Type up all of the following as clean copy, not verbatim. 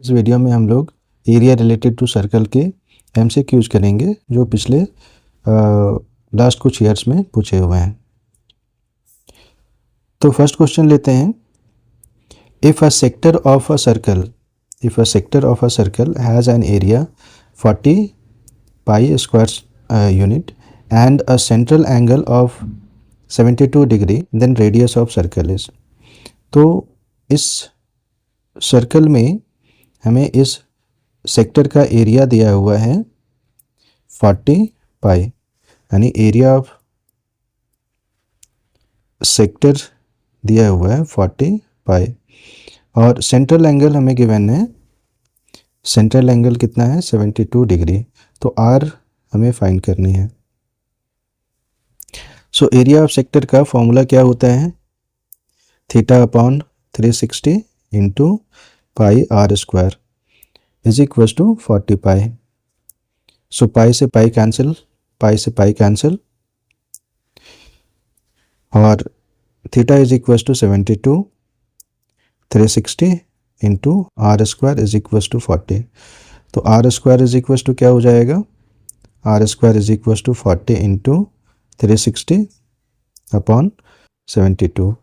इस वीडियो में हम लोग एरिया रिलेटेड टू सर्कल के एमसीक्यूज करेंगे जो पिछले लास्ट कुछ ईयर्स में पूछे हुए हैं। तो फर्स्ट क्वेश्चन लेते हैं। If a sector of a circle has an area 40 pi square unit and a central angle of 72 degree then radius of circle is. तो इस सर्कल में हमें इस सेक्टर का एरिया दिया हुआ है 40 पाई, यानी एरिया ऑफ सेक्टर दिया हुआ है 40 पाई, और सेंट्रल एंगल हमें गिवन है, सेंट्रल एंगल कितना है 72 डिग्री। तो आर हमें फाइंड करनी है। सो एरिया ऑफ सेक्टर का फॉर्मूला क्या होता है, theta upon 360 into pi are square is equal to 40 pi. So pi से पाई कैंसिल, पाई से पाई कैंसिल, और theta is equal to 72, 360 into R square is equal to 40। तो R square is equal to क्या हो जाएगा, R square is equal to 40 into 360 upon 72।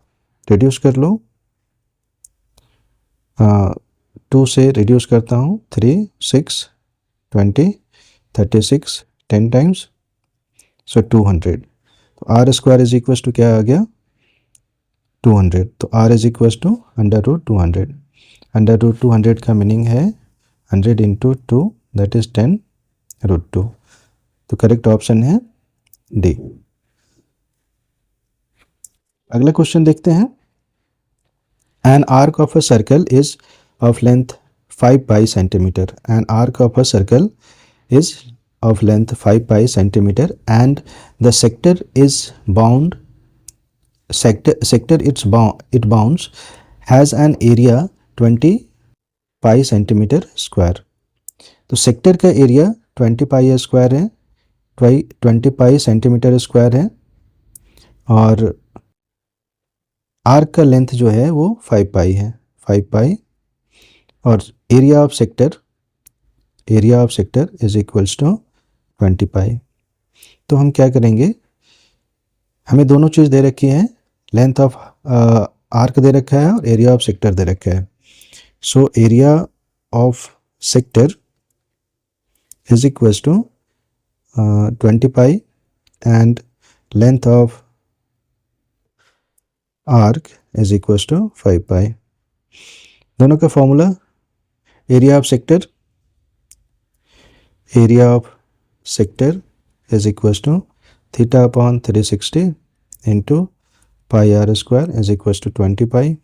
Reduce कर लो, 2 से reduce करता हूँ, 3 6 20 36 10 टाइम्स, सो 200। तो R square is equal to क्या आ गया 200। तो are is equal to under root 200। Under root 200 का मीनिंग है 100 इंटू 2 दैट इज 10 रूट 2। तो करेक्ट ऑप्शन है डी। अगला क्वेश्चन देखते हैं। N arc of a circle is of length 5 pi centimetre. N arc of a circle is of length 5 pi centimeter and the sector is bound, sector it bounds has an area 20 pi centimeter square। तो sector का area 20 pi square है, 20 पाई centimetre square है, और arc का length जो है वो 5 पाई है, 5 पाई, और area of sector is equals to 20 pi. तो हम क्या करेंगे, हमें दोनों चीज़ दे रखी है, लेंथ ऑफ आर्क दे रखा है और एरिया ऑफ सेक्टर दे रखा है। So area of sector is equals to 20 pi and length of arc is equals to 5 pi. दोनों का formula, area of sector is equals to theta upon 360 into pi are square is equals to 20 pi,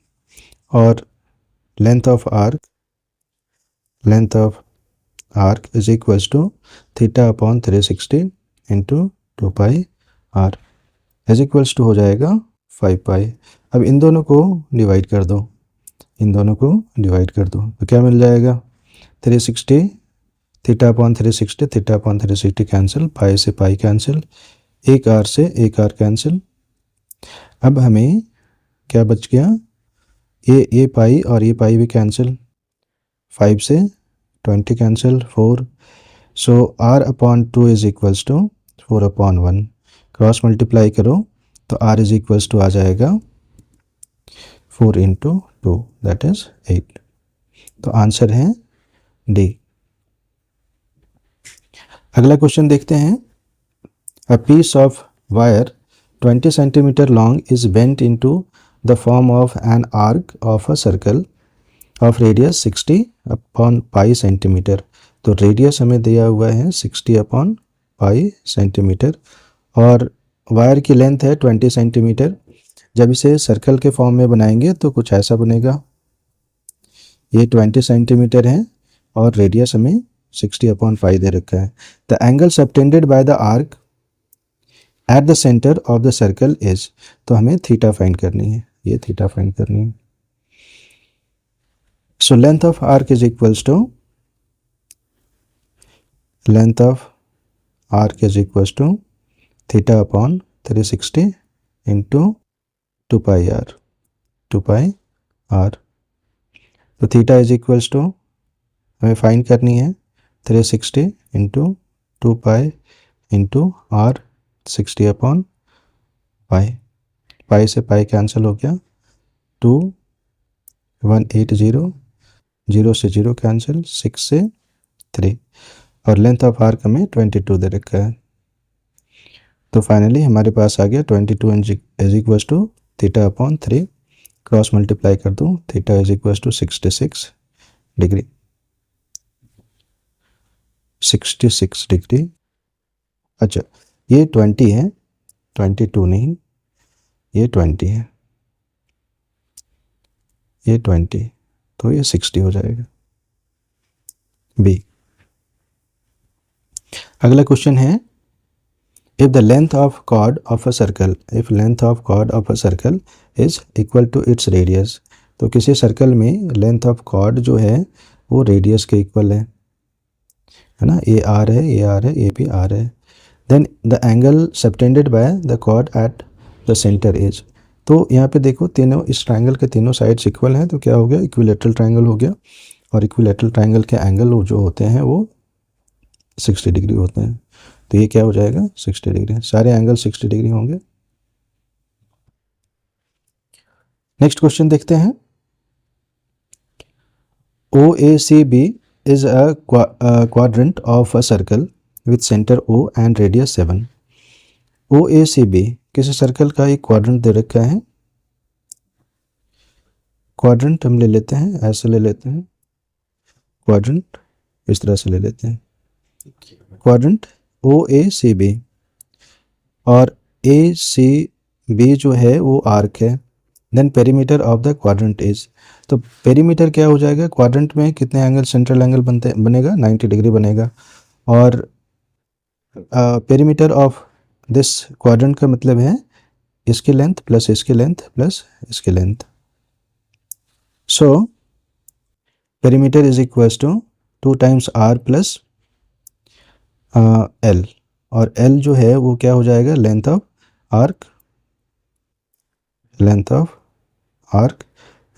और length of arc is equals to theta upon 360 into 2 pi are is equals to हो जाएगा 5 पाई। अब इन दोनों को divide कर दो, तो क्या मिल जाएगा, 360 theta upon 360, theta upon 360 cancel, pi से पाई कैंसिल, एक आर से एक आर कैंसिल। अब हमें क्या बच गया, ये पाई और ये पाई भी कैंसिल, 5 से 20 cancel, 4। So R upon 2 is equals to 4 upon 1। Cross multiply करो तो आर इज इक्वल्स टू आ जाएगा 4 इंटू 2 दैट इज 8। तो आंसर है डी। अगला क्वेश्चन देखते हैं। A piece of wire 20 centimeter long is bent into the form of an arc of a circle of radius 60 upon pi centimeter। तो radius हमें दिया हुआ है 60 अपॉन पाई सेंटीमीटर, और वायर की लेंथ है 20 सेंटीमीटर। जब इसे सर्कल के फॉर्म में बनाएंगे तो कुछ ऐसा बनेगा, ये 20 सेंटीमीटर है और रेडियस हमें 60 अपॉन पाई दे रखा है। The angle subtended by the arc at the centre of the circle is. तो हमें थीटा फाइंड करनी है, ये थीटा फाइंड करनी है। So length of arc is equals to theta upon 360 into 2 pi are. तो थीटा इज इक्वल्स टू हमें find करनी है 360 into 2 pi into r 60 upon pi. Pi से पाई कैंसिल हो गया, 2180, 0 से 0 कैंसिल, 6 से 3, और लेंथ ऑफ आर्क हमें 22 दे रखा है। तो फाइनली हमारे पास आ गया 22 is equal to theta upon 3, cross multiply कर दूँ, theta is equal to 66 degree, 66 degree. अच्छा, ये 20 है, 22 नहीं, ये 20 है, ये 20, तो ये 60 हो जाएगा बी। अगला क्वेश्चन है, if the length of chord of a circle, if length of chord of a circle is equal to its radius, तो किसी सर्कल में लेंथ ऑफ कॉर्ड जो है वो रेडियस के इक्वल है ना, ए आर है, ए आर है, ए भी आर है। Then the angle subtended by the chord at the centre is, तो यहाँ पे देखो तीनों इस ट्राइंगल के तीनों साइड्स इक्वल हैं, तो क्या हो गया, इक्विलेटरल ट्राइंगल हो गया, और इक्विलेटरल ट्राइंगल के एंगल जो होते हैं वो 60 डिग्री होते हैं। तो ये क्या हो जाएगा, 60 डिग्री, सारे एंगल 60 डिग्री होंगे। नेक्स्ट क्वेश्चन देखते हैं, OACB is a quadrant of a circle with center O and radius 7। OACB किसी सर्कल का एक क्वाड्रेंट दे रखा है, क्वाड्रेंट हम ले लेते हैं, ऐसे ले लेते हैं, क्वाड्रेंट इस तरह से ले लेते हैं, क्वाड्रेंट OACB, और ACB जो है वो आर्क है। Then perimeter of the quadrant is, तो पेरीमीटर क्या हो जाएगा, क्वाड्रेंट में कितने एंगल, सेंट्रल एंगल बनेगा 90 डिग्री बनेगा, और पेरीमीटर ऑफ दिस क्वाड्रेंट का मतलब है इसकी लेंथ प्लस इसकी लेंथ प्लस इसकी length. So perimeter is equal to 2 times R plus L, और एल जो है वो क्या हो जाएगा, length of arc, length of arc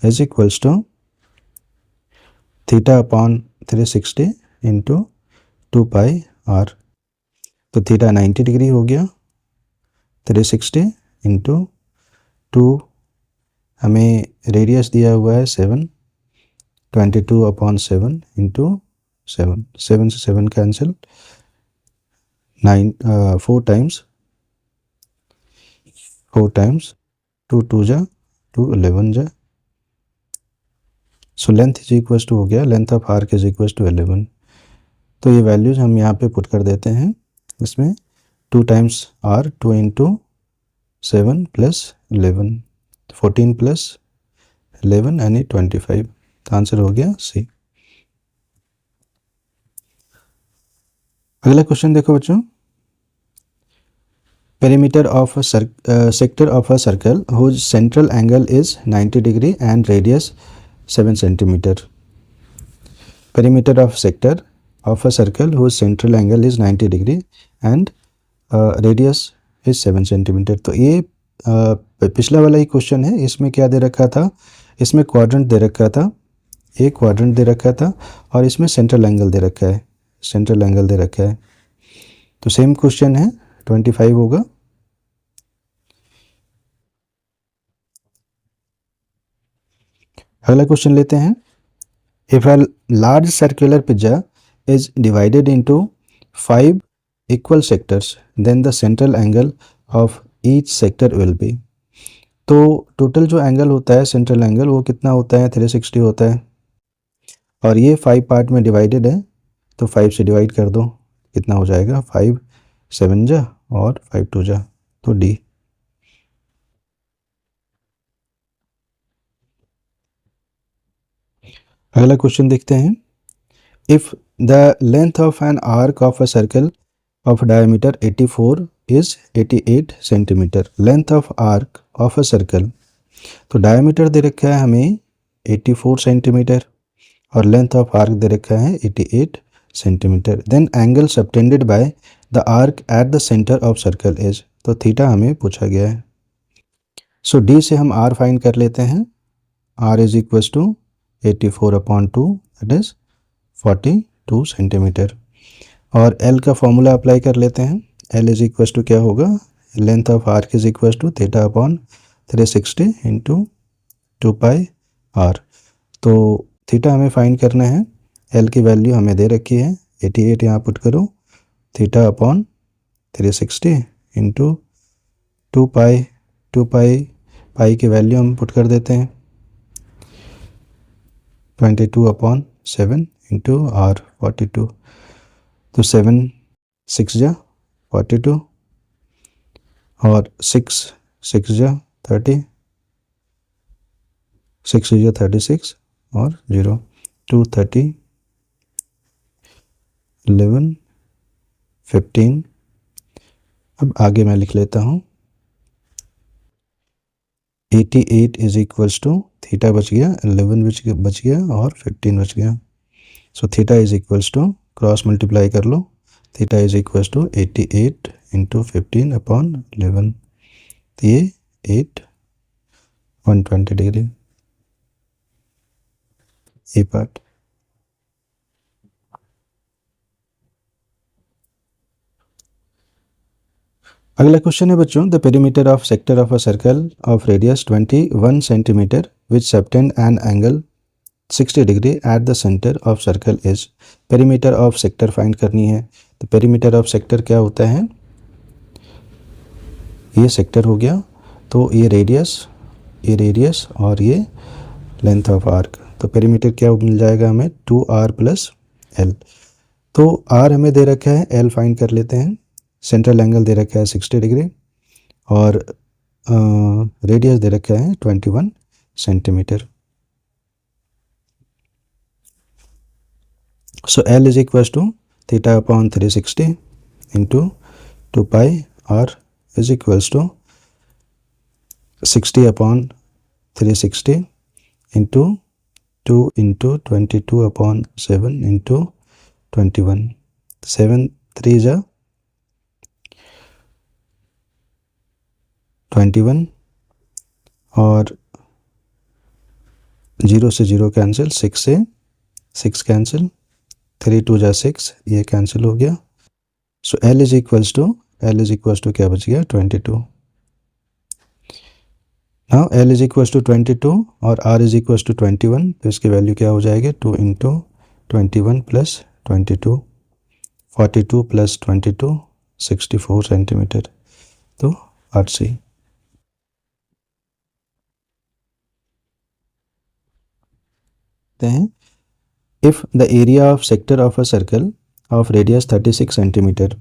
is equals to theta upon 360 into 2 pi are. तो थीटा 90 डिग्री हो गया, 360 इंटू 2, हमें रेडियस दिया हुआ है 7, 22 अपॉन 7 इंटू 7, 7 से 7 कैंसिल, 9 4 टाइम्स 2 2 जा 2 11 जा। So length is equal to हो गया, length of arc is equal to 11। तो ये वैल्यूज हम यहाँ पे पुट कर देते हैं, इसमें 2 times R, 2 into 7 plus 11, 14 plus 11 यानी 25, तो आंसर हो गया सी। अगला क्वेश्चन देखो बच्चों, perimeter of sector of a circle whose central angle is 90 degree and radius 7 centimetre. Perimeter of sector of a circle whose central angle is 90 degree and radius is 7 centimetre. तो ये पिछला वाला ही question है, इसमें क्या दे रखा था, इसमें क्वाड्रेंट दे रखा था, एक क्वाड्रेंट दे रखा था, और इसमें सेंट्रल एंगल दे रखा है, सेंट्रल एंगल दे रखा है। तो सेम क्वेश्चन है, 25 होगा। अगला क्वेश्चन लेते हैं, if a large circular pizza is divided into 5 equal sectors, then the central angle of each sector will be। तो टोटल जो एंगल होता है, सेंट्रल एंगल, वो कितना होता है, 360 होता है, और ये 5 पार्ट में डिवाइडेड है, तो 5 से डिवाइड कर दो, कितना हो जाएगा, 5 7 जा और 5 2 जा, तो डी। अगला क्वेश्चन देखते हैं, if the length of an arc of a circle of diameter 84 is 88 centimeter, length of arc of a circle, तो diameter दे रखा है हमें 84 सेंटीमीटर और लेंथ ऑफ आर्क दे रखा है 88 centimetre. Then angle subtended by the arc at the centre of circle is, तो theta हमें पूछा गया है। सो डी से हम आर फाइंड कर लेते हैं, R is equal to 84 upon 2 that is 42 centimetre. और L का फॉर्मूला अप्लाई कर लेते हैं। L इज इक्वल टू क्या होगा, length of arc is equal to theta upon 360 into 2 pi are. तो थीटा हमें फाइंड करना है, L की वैल्यू हमें दे रखी है 88, यहाँ पुट करो, थीटा अपॉन 360 इंटू 2 पाई की वैल्यू हम पुट कर देते हैं 22/7 इंटू आर 42। तो 7 6 जा 42 और 6 6 जा 30, 6 जा 36 और 0 230 11 15। अब आगे मैं लिख लेता हूँ 88 इज इक्वल्स टू, थीटा बच गया, 11 बच गया और 15 बच गया। So theta is equals to, cross multiply कर लो, theta is equals to 88 into 15 upon 11। तो ये 120 डिग्री ये पार्ट। अगला क्वेश्चन है बच्चों, the perimeter of sector of a circle of radius 21 centimetre which subtend an angle 60 degree at the centre of circle is. Perimeter of sector find करनी है। तो perimeter of sector क्या होता है, ये सेक्टर हो गया, तो ये रेडियस और ये लेंथ ऑफ आर्क। तो पेरीमीटर क्या मिल जाएगा हमें, 2r प्लस एल। तो r हमें दे रखा है, l फाइंड कर लेते हैं। सेंट्रल एंगल दे रखा है 60 डिग्री और रेडियस दे रखा है 21 centimetre. So L is equal to theta upon 360 into 2 pi are is equals to 60 upon 360 into 2 into 22 upon 7 into 21। 7 3 जा 21 और 0 से 0 कैंसिल, 6 से 6 कैंसिल, 3 2 जा 6, ये कैंसिल हो गया। So L is equals to क्या बच गया, 22। Now L is equals to 22 और R इज इक्वल्स टू 21, तो इसकी वैल्यू क्या हो जाएगी, 2 इंटू 21 प्लस 22, 42 प्लस 22 64 सेंटीमीटर। तो RC। हैं if the area of sector of a circle of radius 36 centimetre.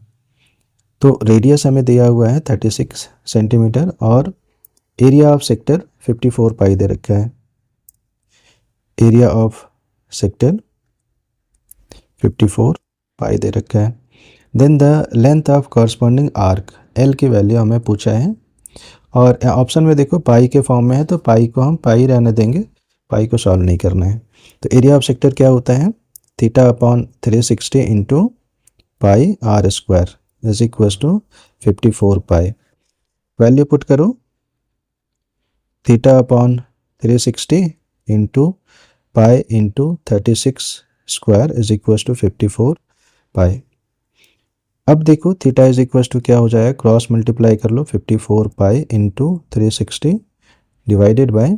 तो रेडियस हमें दिया हुआ है 36 सेंटीमीटर और एरिया ऑफ सेक्टर 54 पाई दे रखा है। एरिया ऑफ सेक्टर 54 पाई दे रखा है। Then the length of corresponding arc, L की वैल्यू हमें पूछा है और ऑप्शन में देखो पाई के फॉर्म में है, तो पाई को हम पाई रहने देंगे, पाई को सॉल्व नहीं करना है। तो एरिया ऑफ सेक्टर क्या होता है, theta upon 360 into pi are square is equal to 54 pi. Value put करो, theta upon 360 into pi into 36 square is equal to 54 pi. अब देखो थीटा इज इक्वल टू क्या हो जाएगा, क्रॉस मल्टीप्लाई कर लो, 54 pi into 360 divided by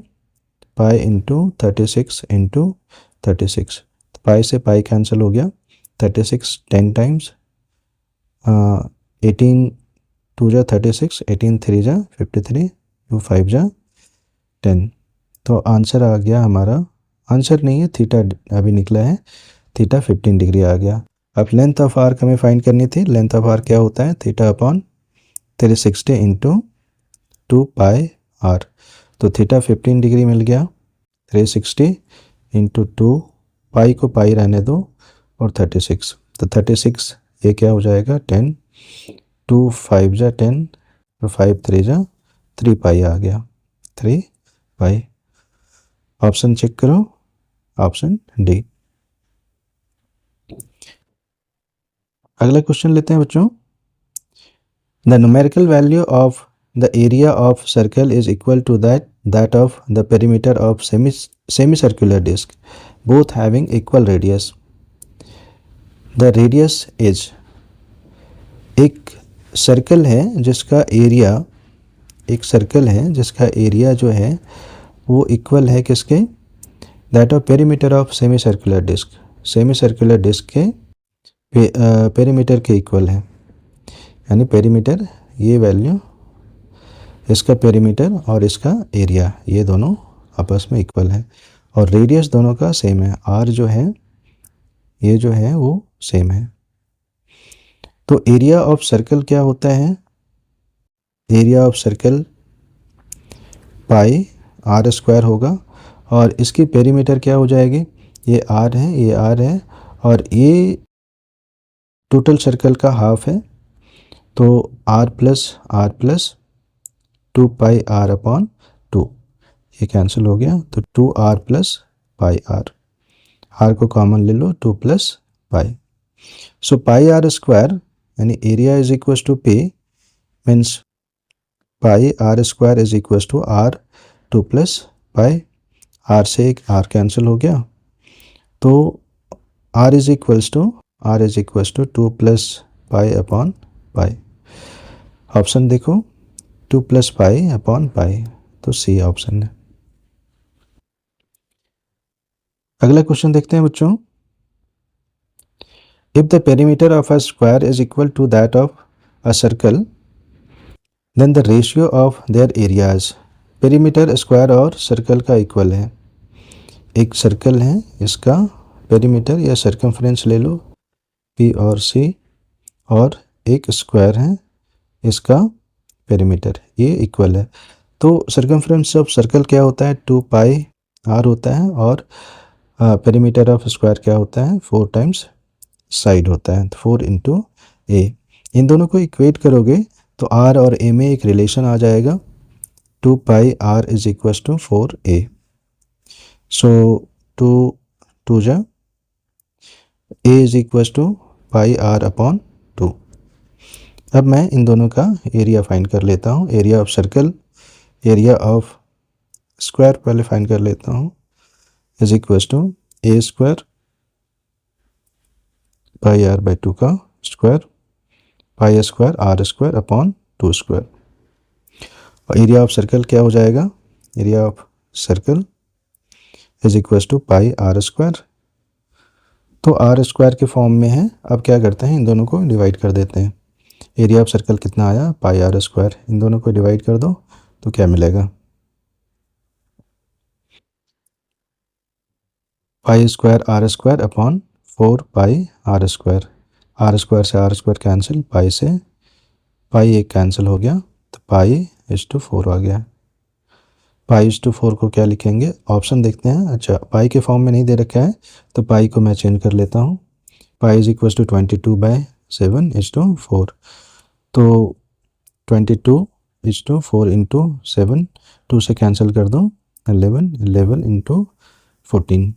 pi into 36 into 36। पाई से pi cancel हो गया, 36 10 टाइम्स, 18 2 जा 36, 18 3 जा 53, 2 5 जा 10। तो आंसर आ गया हमारा, आंसर नहीं है, थीटा अभी निकला है, थीटा 15 डिग्री आ गया। अब लेंथ ऑफ आर्क हमें फाइंड करनी थी। लेंथ ऑफ आर्क क्या होता है, theta upon 360 into 2 pi are. तो थीटा 15 डिग्री मिल गया, 360 इंटू 2, पाई को पाई रहने दो और 36, तो 36 ये क्या हो जाएगा 10, 2 5 जा 10 और 5 3 जा 3 पाई आ गया, 3 पाई। ऑप्शन चेक करो, ऑप्शन डी। अगला क्वेश्चन लेते हैं बच्चों, the numerical value of the area of circle is equal to that of the perimeter of semi circular disc both having equal radius. The radius is, एक circle है जिसका area, एक circle है जिसका एरिया जो है वो इक्वल है किसके, that of perimeter of semi circular disc, semi circular disc के पेरीमीटर के इक्वल है, यानी पेरीमीटर ये वैल्यू, इसका पेरीमीटर और इसका एरिया ये दोनों आपस में इक्वल है, और रेडियस दोनों का सेम है, आर जो है ये जो है वो सेम है। तो एरिया ऑफ सर्कल क्या होता है, area of circle pi are square होगा, और इसकी पेरीमीटर क्या हो जाएगी, ये आर है, ये आर है, और ये टोटल सर्कल का हाफ है, तो r plus 2 pi r upon 2, ये कैंसिल हो गया, तो 2 आर प्लस पाई आर को कॉमन ले लो, 2 plus pi, so pi are square यानी area is equal to p, means pi are square is equal to r 2 plus pi, r से एक आर कैंसिल हो गया, तो are is equals to 2 plus pi upon pi, option देखो 2 plus pi upon पाई, तो C option है। अगला question देखते हैं बच्चों, if the perimeter of a square is equal to that of a circle then the ratio of their areas, perimeter square और circle का equal है, एक सर्कल है इसका पेरीमीटर या सर्कमफ्रेंस ले लो पी और सी, और एक स्क्वायर है इसका पेरीमीटर, ये इक्वल है, तो सर्कमफ्रेंस ऑफ सर्कल क्या होता है 2 पाई आर होता है, और पेरीमीटर ऑफ स्क्वायर क्या होता है 4 टाइम्स साइड होता है, 4 इंटू ए, इन दोनों को इक्वेट करोगे तो आर और ए में एक रिलेशन आ जाएगा, 2 pi are is equal to 4 A, so 2 जा A is equal to pi r upon 2। अब मैं इन दोनों का एरिया फाइंड कर लेता हूँ, area of circle, area of square पहले फाइंड कर लेता हूँ, is equal to A square pi R by 2 का square, pi square R square upon 2 square, और एरिया ऑफ सर्कल क्या हो जाएगा, area of circle is equal to pi are square, तो आर स्क्वायर के फॉर्म में है, अब क्या करते हैं इन दोनों को डिवाइड कर देते हैं, एरिया ऑफ सर्कल कितना आया पाई आर स्क्वायर, इन दोनों को डिवाइड कर दो तो क्या मिलेगा, pi square R square upon 4 pi are square, R square से आर स्क्वायर कैंसिल, पाई से पाई एक कैंसिल हो गया, तो पाई इज टू 4 आ गया, पाई इज टू 4 को क्या लिखेंगे, ऑप्शन देखते हैं, अच्छा पाई के फॉर्म में नहीं दे रखा है तो पाई को मैं चेंज कर लेता हूँ, pi is equal to 22/7 is to 4, तो 22 इज टू 4 इंटू 7, 2 से कैंसिल कर दो 11 इंटू 14,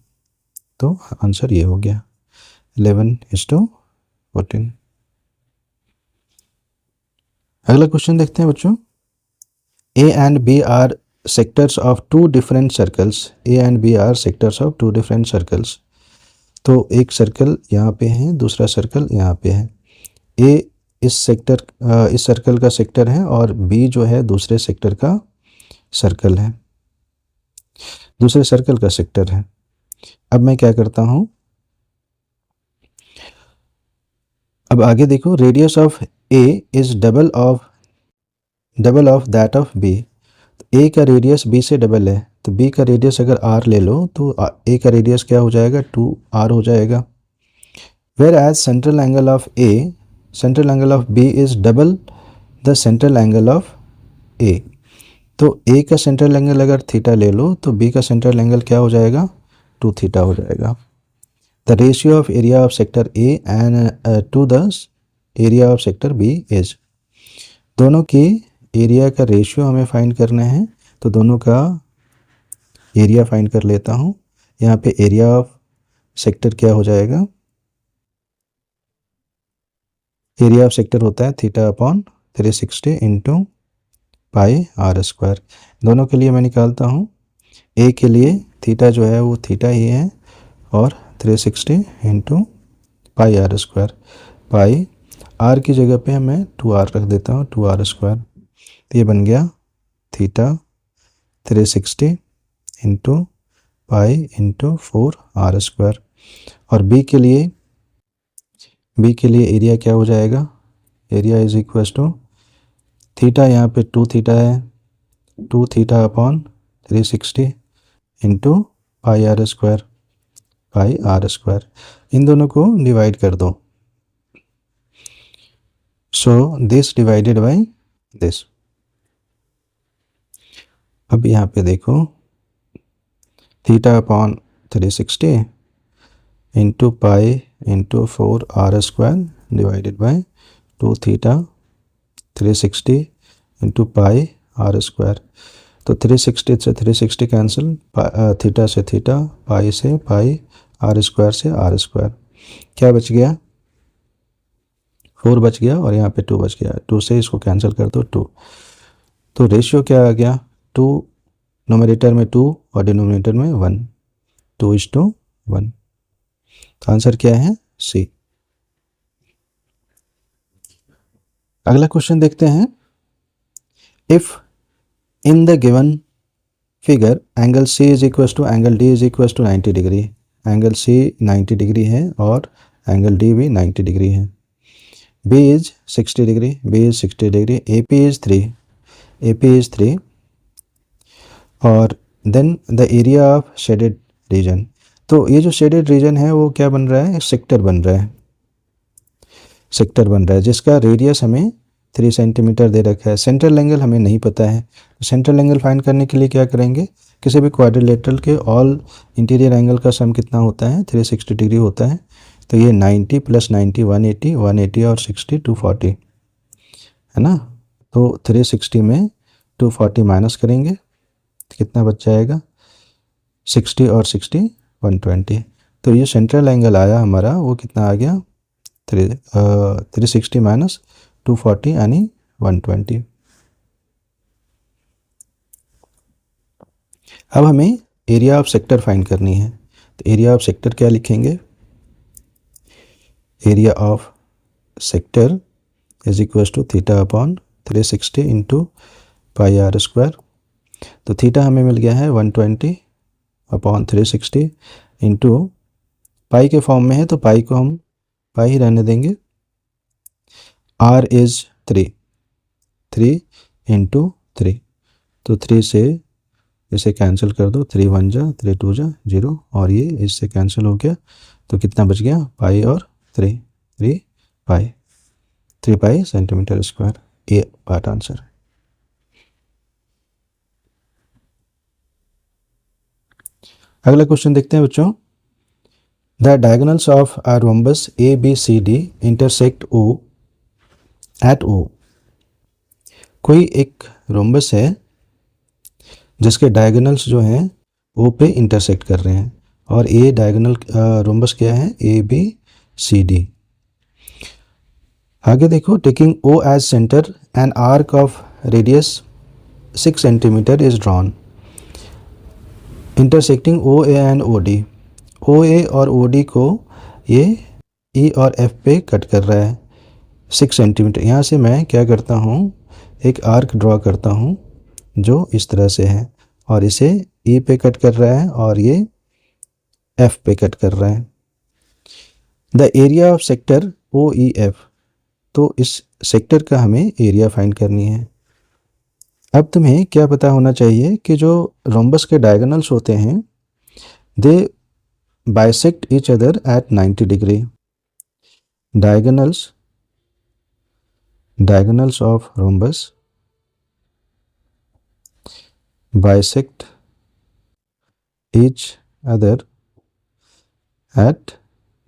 तो आंसर ये हो गया 11 इज टू 14। अगला क्वेश्चन देखते हैं बच्चों, A and B are sectors of 2 different circles, A and B are sectors of 2 different circles, तो एक सर्कल यहाँ पे है, दूसरा सर्कल यहाँ पे है, ए इस सर्कल का सेक्टर है, और बी जो है दूसरे सेक्टर का सर्कल है, दूसरे सर्कल का सेक्टर है। अब मैं क्या करता हूँ, अब आगे देखो, radius of A is double of that of B, A का रेडियस बी से डबल है, तो बी का रेडियस अगर आर ले लो तो ए का रेडियस क्या हो जाएगा 2r हो जाएगा, whereas central angle of B is double the central angle of A, तो ए का सेंट्रल एंगल अगर थीटा ले लो तो बी का सेंट्रल एंगल क्या हो जाएगा 2 थीटा हो जाएगा। The ratio of area of sector A and to the area of sector B is, दोनों की एरिया का रेशियो हमें फाइंड करना है, तो दोनों का एरिया फाइंड कर लेता हूँ, यहाँ पे एरिया ऑफ सेक्टर क्या हो जाएगा, एरिया ऑफ सेक्टर होता है theta upon 360 into pi are square, दोनों के लिए मैं निकालता हूँ, ए के लिए थीटा जो है वो थीटा ही है, और 360 into pi are square. Pi R की जगह पे मैं 2r रख देता हूँ, 2r स्क्वायर। तो ये बन गया theta 360 into pi into 4r square. और बी के लिए एरिया क्या हो जाएगा, area is equal to theta, यहाँ पे 2 थीटा है, 2 theta upon 360 into pi are square, pi are square. इन दोनों को डिवाइड कर दो, so this divided by this. अब यहाँ पे देखो theta upon 360 into pi into 4r square divided by 2 theta 360 into pi are square. तो 360 से 360 कैंसिल, थीटा से थीटा, पाई से पाई, आर स्क्वायर से आर स्क्वायर। क्या बच गया, 4 बच गया और यहाँ पे 2 बच गया। 2 से इसको कैंसिल कर दो, 2। तो रेशियो क्या आ गया, 2 नोमिनेटर में 2 और डिनोमिनेटर में 1, 2:1। तो आंसर क्या है, सी। अगला क्वेश्चन देखते हैं। If in the given figure angle C is equal to angle D is equal to 90 degree, angle C 90 degree है और एंगल डी भी 90 डिग्री है। B is 60 degree, B is 60 degree, A P is 3, A P is 3, और then the area of shaded region. तो ये जो shaded region है वो क्या बन रहा है, सेक्टर बन रहा है, सेक्टर बन रहा है जिसका रेडियस हमें 3 सेंटीमीटर दे रखा है। सेंट्रल एंगल हमें नहीं पता है, तो सेंट्रल एंगल फाइंड करने के लिए क्या करेंगे, किसी भी क्वाड्रिलेटरल के ऑल इंटीरियर एंगल का सम कितना होता है, 360 डिग्री होता है। तो ये 90 + 90 180, 180 और 60 240 है ना। तो 360 में 240 माइनस करेंगे तो कितना बच जाएगा, 60 और 60 120। तो ये सेंट्रल एंगल आया हमारा, वो कितना आ गया, 360 माइनस 240 यानी 120। अब हमें एरिया ऑफ सेक्टर फाइंड करनी है। तो एरिया ऑफ सेक्टर क्या लिखेंगे, area of sector is equal to theta upon 360 into pi are square. तो थीटा हमें मिल गया है 120 अपॉन 360 इंटू पाई के फॉर्म में है तो पाई को हम पाई ही रहने देंगे। आर इज 3 इंटू 3, तो 3 से इसे कैंसिल कर दो, 3 1 जा 3 2 जा 0, और ये इससे कैंसिल हो गया। तो कितना बच गया, पाई और 3 पाई, 3 पाई सेंटीमीटर स्क्वायर। ये पार्ट आंसर। अगला क्वेश्चन देखते हैं बच्चों। The diagonals of a rhombus A B C D intersect O at O. कोई एक रोम्बस है जिसके डायगोनल्स जो हैं ओ पे इंटरसेक्ट कर रहे हैं, और ए डायगोनल रोम्बस क्या है, ए बी सी डी। आगे देखो, taking O as centre an arc of radius 6 centimetre is drawn intersecting O A and O D. O A और ओ डी को ये ई और एफ पे कट कर रहा है 6 सेंटीमीटर। यहाँ से मैं क्या करता हूँ, एक आर्क ड्रॉ करता हूँ जो इस तरह से है, और इसे ई पे कट कर रहा है और ये एफ पे कट कर रहा है। The area of sector O E F. तो इस सेक्टर का हमें एरिया फाइंड करनी है। अब तुम्हें क्या पता होना चाहिए कि जो रोम्बस के डायगोनल्स होते हैं they bisect each other at 90 degree. Diagonals of rhombus bisect each other at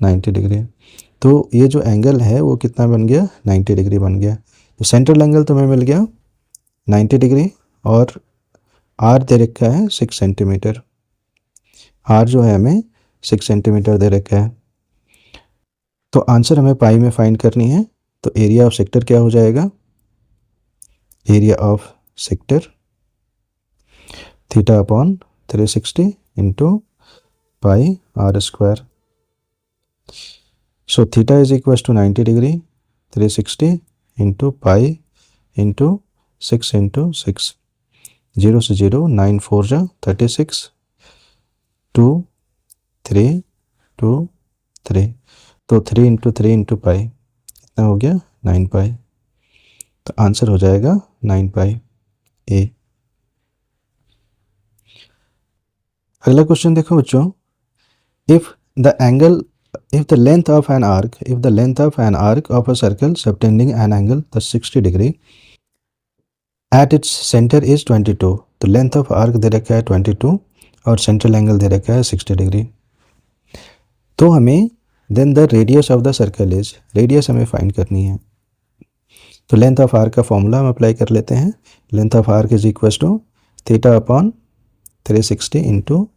90 degree. तो ये जो एंगल है वो कितना बन गया, 90 डिग्री बन गया। तो सेंट्रल एंगल तुम्हें मिल गया 90 डिग्री, और आर दे रखा है 6 सेंटीमीटर। आर जो है हमें 6 सेंटीमीटर दे रखा है। तो आंसर हमें पाई में फाइंड करनी है। तो एरिया ऑफ सेक्टर क्या हो जाएगा, area of sector theta upon 360 into pi are square. So theta is equal to 90 degree 360 into pi into 6 into 6, 0 से 0, 9 4 जा 36, 2 3 2 3, तो 3 इंटू 3 इंटू पाई कितना हो गया 9 पाई, तो आंसर हो जाएगा 9 पाई ए। अगला क्वेश्चन देखो बच्चों, if the angle if the length of an arc of a circle subtending an angle the 60 degree at its center is 22, तो लेंथ ऑफ आर्क दे रखा है 22 और सेंट्रल एंगल दे रखा है 60 डिग्री, तो हमें then the radius of the circle is, radius हमें find करनी है। तो लेंथ ऑफ आर्क का फॉर्मूला हम अप्लाई कर लेते हैं। Length of arc is equal to theta upon 360 into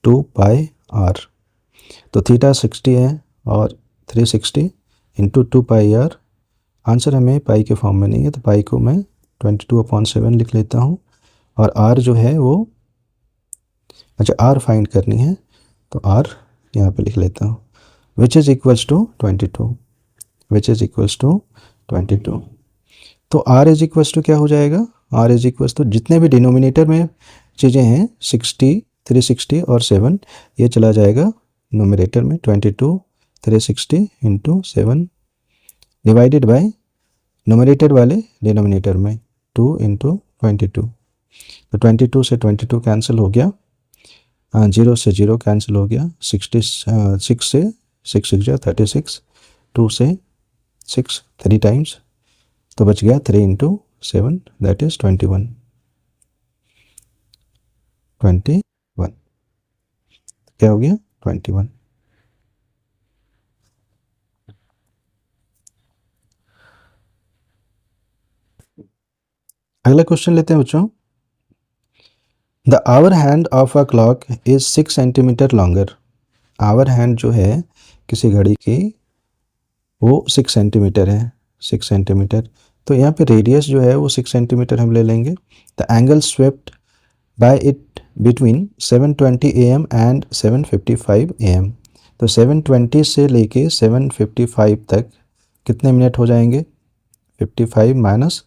2 pi are, तो थीटा 60 है और 360 इंटू 2 पाई आर, आंसर हमें पाई के फॉर्म में नहीं है तो पाई को मैं 22/7 लिख लेता हूँ, और आर जो है वो, अच्छा आर फाइंड करनी है तो आर यहाँ पे लिख लेता हूँ, which is equals to 22, which is equals to 22। तो आर इज इक्वल्स टू क्या हो जाएगा, आर इज इक्वल्स टू जितने भी डिनोमिनेटर में चीज़ें हैं 60, 360 और 7, ये चला जाएगा नोमिनेटर में, 22 360 इंटू 7 डिवाइडेड बाय नोमिनेटर वाले डिनोमिनेटर में 2 इंटू 22, तो 22 से 22 कैंसिल हो गया, 0 से 0 कैंसिल हो गया, 6 से 6 6 36, 2 से 6 3 टाइम्स, तो बच गया 3 इंटू 7 दैट इज 21, 21 क्या हो गया 21। अगला क्वेश्चन लेते हैं बच्चों, the hour hand of a clock is 6 centimetre longer, hour hand जो है किसी घड़ी की वो 6 सेंटीमीटर है, 6 सेंटीमीटर, तो यहाँ पे रेडियस जो है वो 6 सेंटीमीटर हम ले लेंगे। The angle swept by it between 7:20 AM and 7:55 AM, तो 7:20 से लेके 7:55 तक कितने मिनट हो जाएंगे, 55 माइनस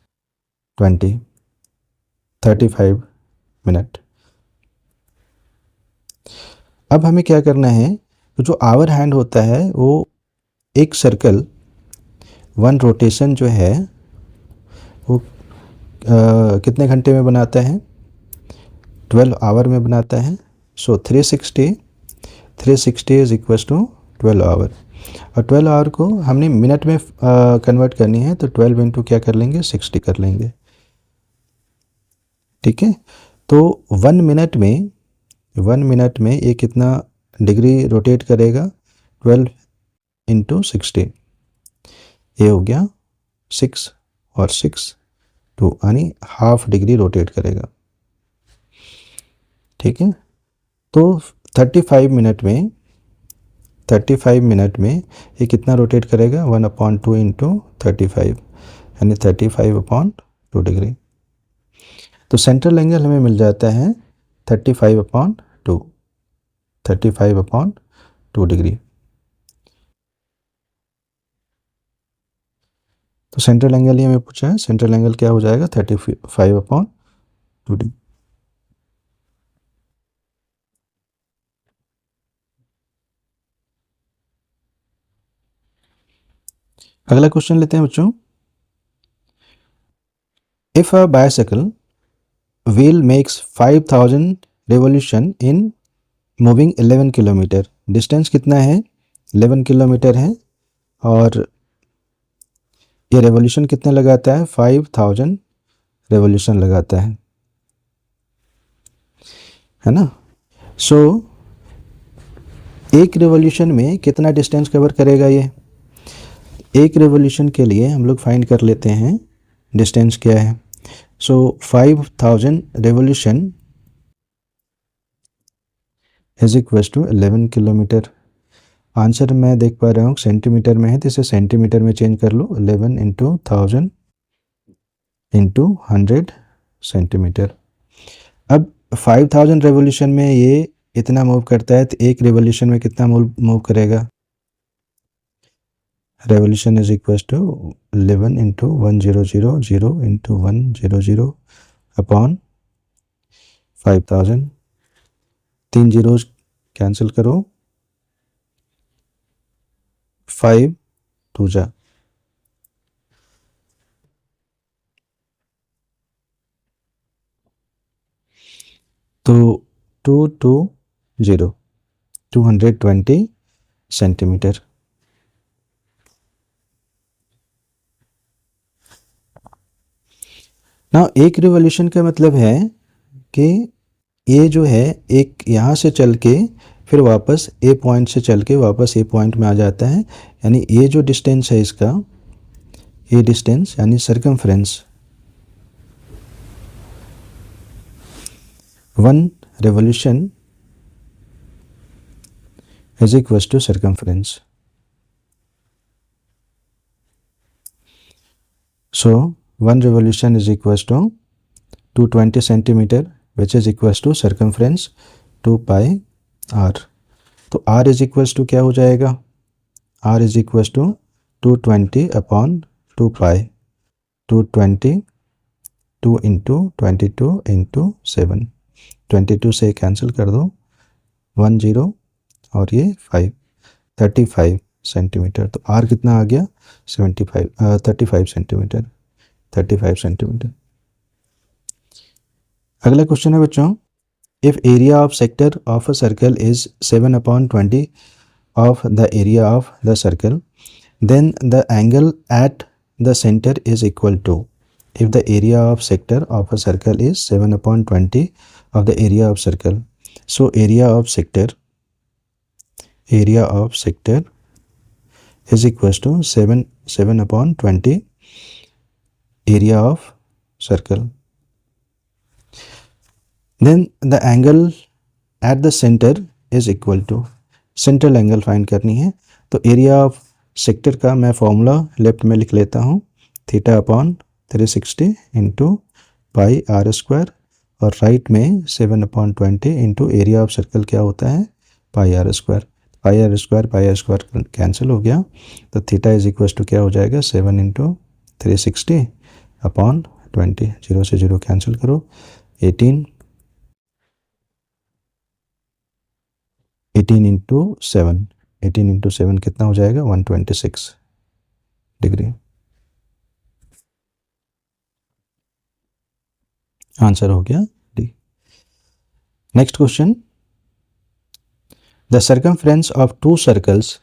20, 35 मिनट। अब हमें क्या करना है, तो जो आवर हैंड होता है वो एक सर्कल 1 रोटेशन जो है वो कितने घंटे में बनाता है, 12 आवर में बनाता है। सो 360 इज इक्वल टू 12 आवर, और 12 आवर को हमने मिनट में कन्वर्ट करनी है, तो 12 इंटू क्या कर लेंगे 60 कर लेंगे, ठीक है। तो 1 मिनट में ये कितना डिग्री रोटेट करेगा, 12 इंटू 60, ये हो गया 6 और 6 2, यानी हाफ डिग्री रोटेट करेगा, ठीक है। तो 35 मिनट में ये कितना रोटेट करेगा, 1/2 इंटू 35, यानी 35/2 डिग्री, तो सेंट्रल एंगल हमें मिल जाता है 35/2 डिग्री। तो सेंट्रल एंगल ही हमें पूछा है, सेंट्रल एंगल क्या हो जाएगा 35/2 डिग्री। अगला क्वेश्चन लेते हैं बच्चों, if a bicycle wheel makes 5000 revolution in moving 11 kilometre, distance कितना है 11 किलोमीटर है, और ये रेवोल्यूशन कितने लगाता है 5000 रेवोल्यूशन लगाता है ना। सो एक रेवोल्यूशन में कितना डिस्टेंस कवर करेगा ये, एक रेवोल्यूशन के लिए हम लोग फाइंड कर लेते हैं डिस्टेंस क्या है। So 5000 revolution is equal to 11 kilometre, answer मैं देख पा रहा हूँ सेंटीमीटर में है, तो इसे सेंटीमीटर में चेंज कर लो, 11 इंटू 1000 इंटू 100 सेंटीमीटर। अब 5000 रेवोल्यूशन में ये इतना मूव करता है, तो एक रेवोल्यूशन में कितना मूव करेगा, revolution is equals to 11 into 1000 into 100 upon 5000. 3 zeros cancel करो, 5 2 जा, तो 220 220 सेंटीमीटर. ना एक रिवॉल्यूशन का मतलब है कि ये जो है एक यहाँ से चल के फिर वापस ए पॉइंट से चल के वापस ए पॉइंट में आ जाता है, यानी ये जो डिस्टेंस है इसका, ये डिस्टेंस यानी circumference, 1 revolution is equals to circumference. So 1 revolution is equals to 220 centimeter, which is equals to circumference 2 pi r. तो r is equals to क्या हो जाएगा, r is equals to 220 upon 2 pi, 220 2 into 22 into 7, 22 से cancel कर दो, 1 0 और ये 5, 35 centimetre. तो r कितना आ गया, 35 सेंटीमीटर, 35 सेंटीमीटर. अगला क्वेश्चन है बच्चों, if area of sector of a circle is 7/20 of the area of the circle, then the angle at the center is equal to. If the area of sector of a circle is 7/20 of the area of circle, so area of sector is equals to 7/20 area of circle. Then the angle at the center is equal to, central angle find करनी है, तो area of sector का मैं formula left में लिख लेता हूँ, θ/360 into pi r square, और राइट में 7/20 इंटू एरिया ऑफ सर्कल क्या होता है, pi r square. Pi are square cancel हो गया, तो थीटा इज इक्वल टू क्या हो जाएगा, 7 इंटू 360 अपॉन 20, 0 से 0 कैंसिल करो, 18 इंटू 7, 18 इंटू 7 कितना हो जाएगा, 126 डिग्री. आंसर हो गया D. Next question, the circumference of 2 circles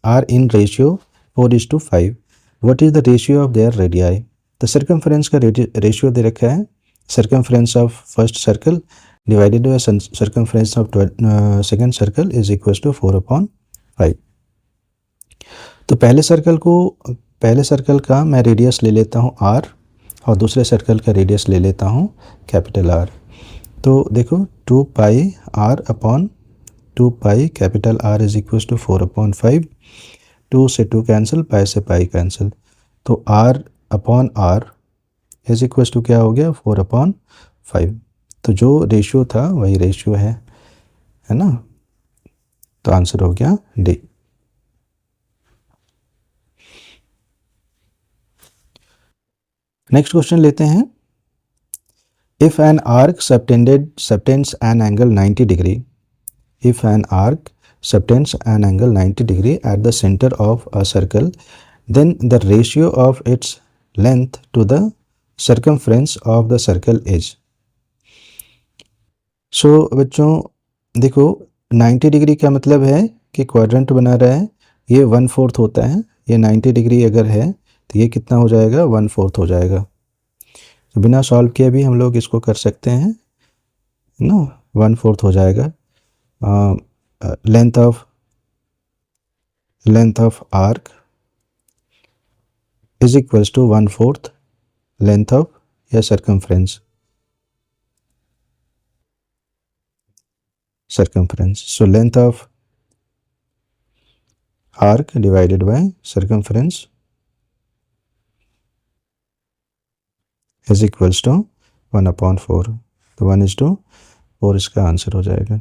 are in ratio 4:5. What is the ratio of their radii. तो सर्कमफ्रेंस का रेशियो दे रखा है, circumference of first circle divided by circumference of second circle is equal to 4/5. तो पहले circle का मैं radius ले लेता हूँ r, और दूसरे सर्कल का रेडियस ले लेता हूँ कैपिटल R. तो देखो 2 pi r upon 2 pi capital R is equal to 4/5. 2 से 2 कैंसिल, पाई से पाई कैंसिल, तो r upon r is equal to क्या हो गया, 4/5. तो जो रेशियो था वही रेशियो है ना, तो आंसर हो गया डी. नेक्स्ट क्वेश्चन लेते हैं, if an arc subtends an angle 90 degree, if an arc subtends an angle 90 degree at the centre of a circle, then the ratio of its length to the circumference of the circle is. So बच्चों देखो 90 degree का मतलब है कि quadrant बना रहा है, ये 1/4 होता है, ये 90 डिग्री अगर है तो ये कितना हो जाएगा, 1/4 हो जाएगा. तो बिना सॉल्व किए भी हम लोग इसको कर सकते हैं ना, 1/4 हो जाएगा. Length of arc is equals to 1/4 length of या circumference. So length of arc divided by circumference is equals to 1/4. तो 1:4 इसका आंसर हो जाएगा.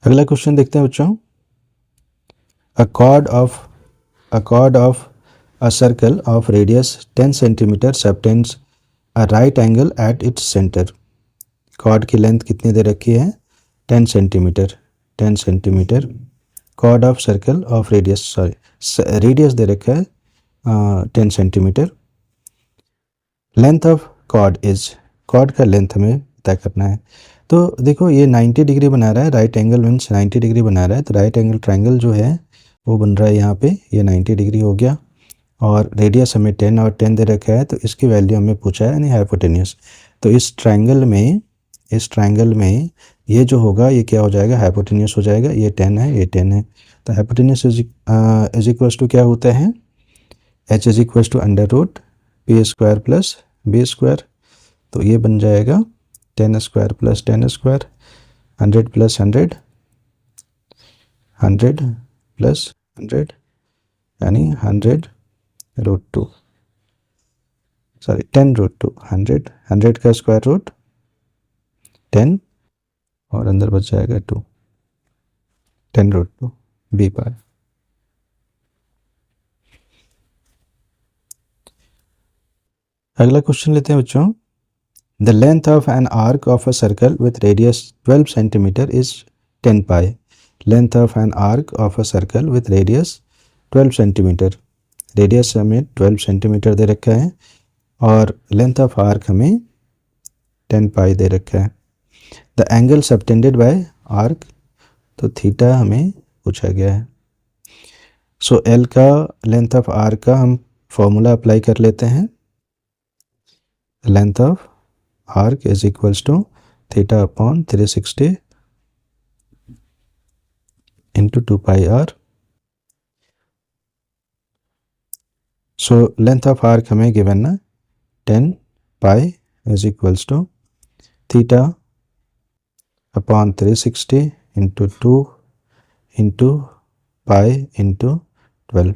अगला क्वेश्चन देखते हैं बच्चों। अ chord of a circle of radius 10 centimeter subtends a right angle at its center। Chord की लेंथ कितनी दे रखी है? 10 centimetre. 10 centimetre chord of circle of radius, sorry radius दे रखा है 10 centimetre. Length of chord is, chord का length हमें तय करना है। तो देखो ये 90 डिग्री बना रहा है, राइट एंगल मीन्स 90 डिग्री बना रहा है, तो राइट एंगल ट्रायंगल जो है वो बन रहा है यहाँ पे, ये 90 डिग्री हो गया। और रेडियस हमें 10 और 10 दे रखा है, तो इसकी वैल्यू हमें पूछा है यानी हाइपोटेन्यूस। तो इस ट्रायंगल में ये जो होगा ये क्या हो जाएगा? हाइपोटेन्यूस हो जाएगा। ये 10 है, ये 10 है, तो हाइपोटेन्यूस इज इक्वल्स टू क्या होता है? h is equals to under root P square plus B square. तो ये बन जाएगा 10 square plus 10 square, 100 plus 100, 100 plus 100 यानी 100 रूट 2, सॉरी 10 रूट 2, 100, 100 का स्क्वायर रूट 10 और अंदर बच जाएगा 2, 10 रूट 2 बी पार। अगला क्वेश्चन लेते हैं बच्चों। The length of N arc of a circle with radius 12 centimetre is 10 pi. Length of N arc of a circle with radius 12 centimetre, radius हमें 12 सेंटीमीटर दे रखा है और लेंथ ऑफ आर्क हमें 10 पाई दे रखा है। The angle subtended by arc, तो theta हमें पूछा गया है। सो एल का, लेंथ ऑफ आर्क का हम फॉर्मूला अप्लाई कर लेते हैं। Length of arc is equals to theta upon 360 into 2 pi r. So length of arc हमें गिवन ना 10 pi is equals to theta upon 360 into 2 into pi into 12।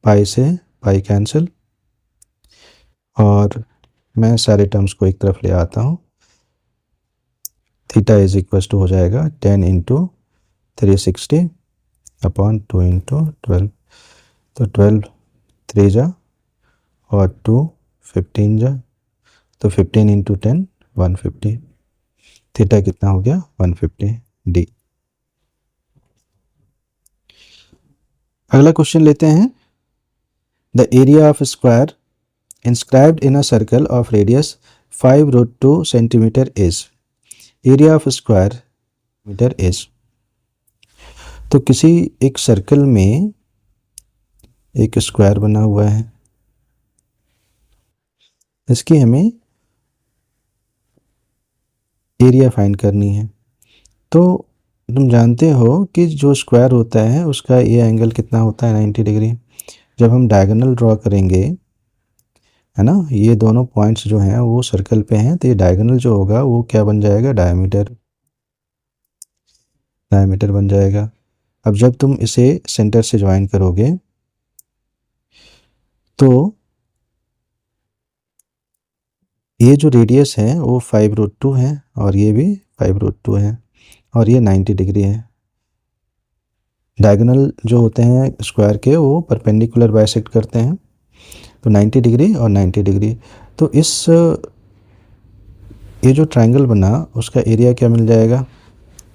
Pi से pi cancel और मैं सारे terms को एक तरफ ले आता हूँ। थीटा इज इक्वल्स टू हो जाएगा 10 इंटू 360 अपॉन 2 इंटू 12। तो 12 3 जा और 2 15 जा, तो 15 इंटू 10 150। थीटा कितना हो गया? 150 डी। अगला क्वेश्चन लेते हैं। The area of square inscribed in a circle of radius 5 root 2 centimeter is, area of square meter is। तो किसी एक सर्कल में एक स्क्वायर बना हुआ है, इसकी हमें एरिया फाइंड करनी है। तो तुम जानते हो कि जो स्क्वायर होता है उसका ये एंगल कितना होता है? 90 डिग्री। जब हम डायगोनल ड्रॉ करेंगे, है ना, ये दोनों पॉइंट्स जो हैं वो सर्कल पे हैं, तो ये डायगोनल जो होगा वो क्या बन जाएगा? डायमीटर, डायमीटर बन जाएगा। अब जब तुम इसे सेंटर से ज्वाइन करोगे तो ये जो रेडियस है वो 5 रूट 2 है और ये भी 5 रूट 2 है और ये 90 डिग्री है। डायगोनल जो होते हैं स्क्वायर के वो परपेंडिकुलर बाइसेक्ट करते हैं, तो 90 डिग्री और 90 डिग्री। तो इस ये जो ट्रायंगल बना उसका एरिया क्या मिल जाएगा?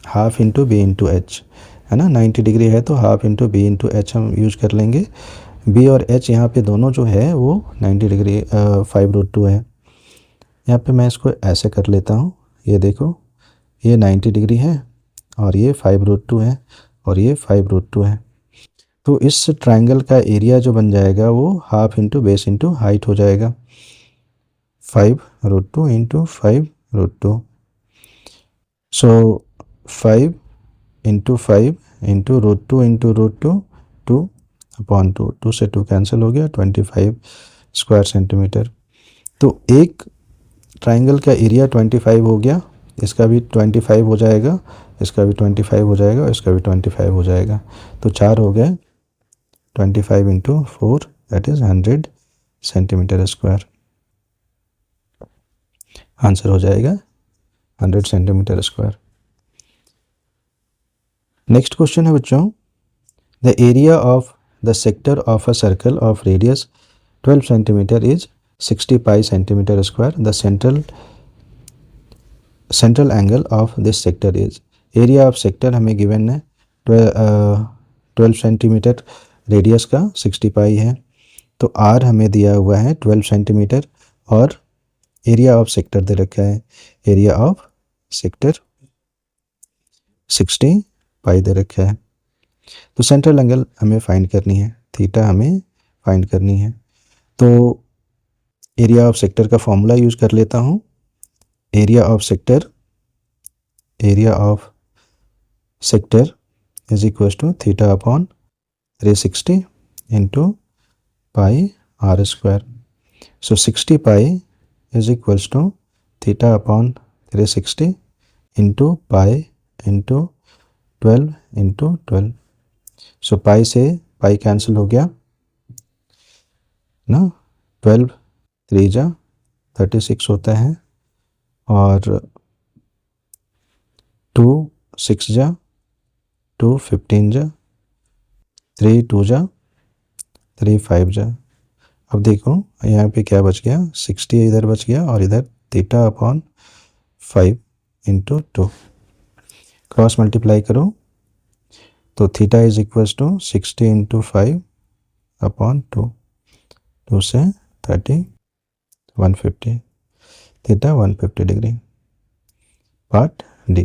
Half into B into H, है ना। 90 डिग्री है तो half into B into H हम यूज कर लेंगे। बी और एच यहाँ पे दोनों जो है वो 90 डिग्री 5 रूट 2 है। यहाँ पे मैं इसको ऐसे कर लेता हूँ। ये देखो, ये 90 डिग्री है और ये 5 रूट 2 है और ये 5 रूट 2 है। तो इस ट्रायंगल का एरिया जो बन जाएगा वो half into base into height हो जाएगा, 5 root 2 into 5 root 2। So 5 into 5 into root 2 into root 2, 2 upon 2, 2 से 2 कैंसिल हो गया, 25 स्क्वायर सेंटीमीटर। तो एक ट्रायंगल का एरिया 25 हो गया, इसका भी 25 हो जाएगा, इसका भी 25 हो जाएगा, इसका भी 25 हो जाएगा। तो 4 हो गए, 25 into 4 that is 100 centimetre square. Answer हो जाएगा 100 सेंटीमीटर स्क्वायर। नेक्स्ट क्वेश्चन है बच्चों, the area of the sector of a circle of radius 12 centimetre is 60 pi centimetre square, the central angle of this sector is. Area of sector हमें given है 12 centimetre radius का, 60 पाई है, तो are हमें दिया हुआ है 12 सेंटीमीटर और एरिया ऑफ सेक्टर दे रखा है, एरिया ऑफ सेक्टर 60 पाई दे रखा है। तो सेंट्रल एंगल हमें फाइंड करनी है, थीटा हमें फाइंड करनी है। तो एरिया ऑफ सेक्टर का फॉर्मूला यूज कर लेता हूँ, area of sector is equal to theta upon 360 into pi are square. So 60 pi is equals to theta upon 360 into pi into 12 into 12। So pi से pi cancel हो गया ना, 12 3 जा 36 होता है और 2 6 जा 2 15 जा 3 2 जा 3 5 जा। अब देखो यहाँ पे क्या बच गया, 60 इधर बच गया और इधर theta upon 5 into 2, cross multiply करो तो theta is equals to 60 into 5 upon 2, 2 से 30 150, theta 150 degree. Part D.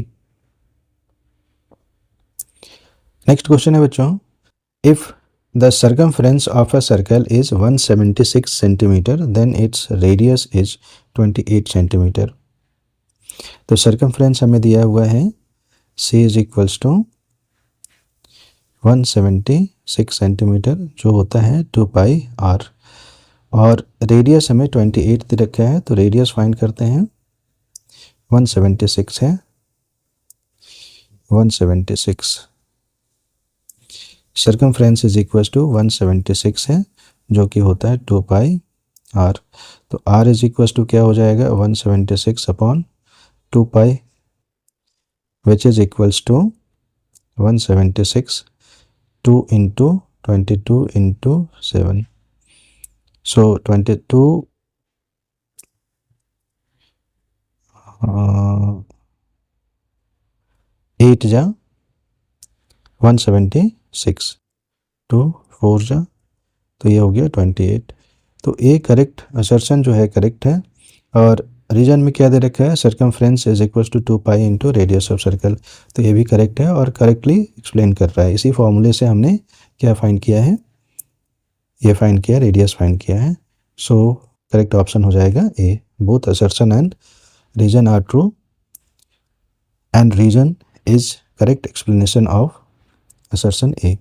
Next question है बच्चों, if the circumference of a circle is 176 centimetre then its radius is 28 centimetre. तो सर्कमफ्रेंस हमें दिया हुआ है c is equals to 176 centimetre जो होता है 2 पाई r, और रेडियस हमें 28 दे रखा है, तो रेडियस फाइंड करते हैं। 176 है, 176 सर्कमफ्रेंस इज इक्वल टू 176 है जो कि होता है 2 पाई r। तो r इज इक्वल टू क्या हो जाएगा, 176 upon 2 pi which is equals to 176 2 into 22 into 7। So 22 8 जा 176 2 4 जा, तो ये हो गया 28। तो ए करेक्ट असर्शन जो है करेक्ट है, और रीजन में क्या दे रखा है, circumference is equal to 2 pi into radius of circle, तो ये भी करेक्ट है और करेक्टली एक्सप्लेन कर रहा है। इसी फॉर्मूले से हमने क्या फाइंड किया है, ये फाइंड किया, रेडियस फाइंड किया है। सो करेक्ट ऑप्शन हो जाएगा A, both assertion and reason are true and reason is correct explanation of assertion A.